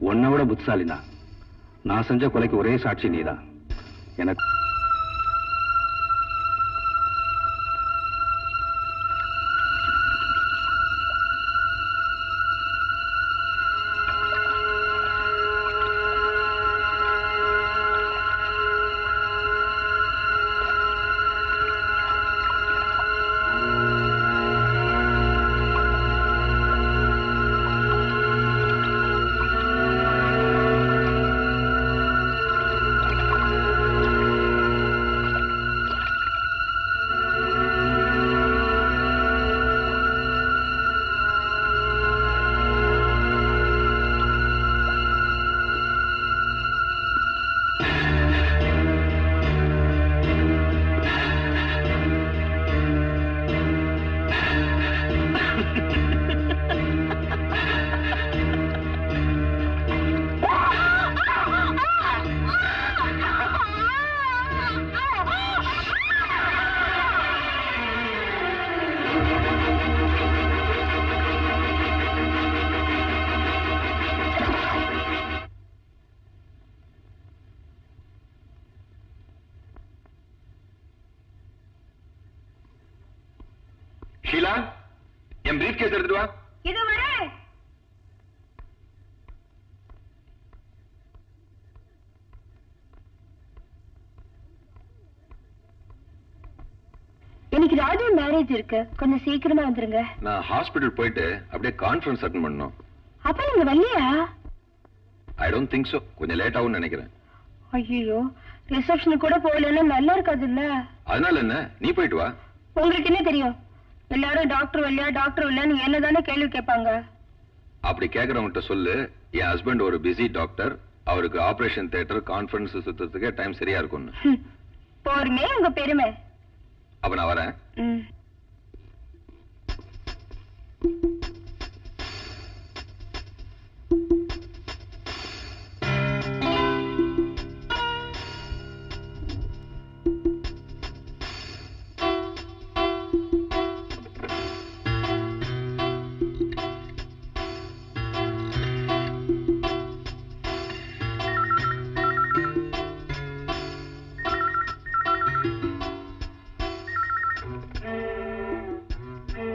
உன்னை விட புத்திசாலிதான். நான் செஞ்ச கொலைக்கு ஒரே சாட்சி நீதான். எனக்கு ஷீலா, என் பிரீஃப் கேஸ் எடுத்துட்டு வா. இது வர இன்னைக்கு ராஜு மேரேஜ் இருக்கு, கொஞ்சம் சீக்கிரமா வந்துருங்க. நான் ஹாஸ்பிடல் போயிட்டு அப்படியே கான்ஃபரன்ஸ் அட்டெண்ட் பண்ணணும். அப்ப நீங்க வரலையா? I don't think so. கொஞ்சம் லேட் ஆகும்னு நினைக்கிறேன். ஐயோ, ரிசப்ஷனுக்கு கூட போகலன்னா நல்லா இருக்காது இல்ல? அதனால என்ன, நீ போயிட்டு வா. உங்களுக்கு என்ன தெரியும்? எல்லாரும் டாக்டர் வரலையா டாக்டர் வரலையான்னு என்ன தானே கேள்வி கேட்பாங்க. அப்படி கேட்கறவங்கிட்ட சொல்லு, என் ஹஸ்பண்ட் ஒரு பிஸி டாக்டர், அவருக்கு ஆபரேஷன் தியேட்டர் கான்ஃபரன்ஸ் சுத்தத்துக்கே டைம் சரியா இருக்கும்னு. போருமே உங்க பெருமை. அப்ப நான் வரேன்.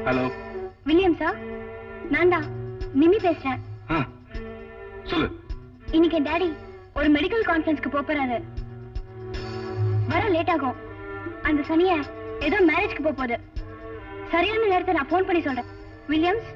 ஹலோ வில்லியம் சார், நான் தான் நிமி பேசுறேன். சொல்லு. இன்னைக்கு என் டாடி ஒரு மெடிக்கல் கான்ஃபரன்ஸ்க்கு போறாரு. வர லேட் ஆகும். அந்த சனிய ஏதோ மேரேஜ்க்கு போகுது. சரியான நேரத்தை நான் போன் பண்ணி சொல்றேன். வில்லியம்ஸ்,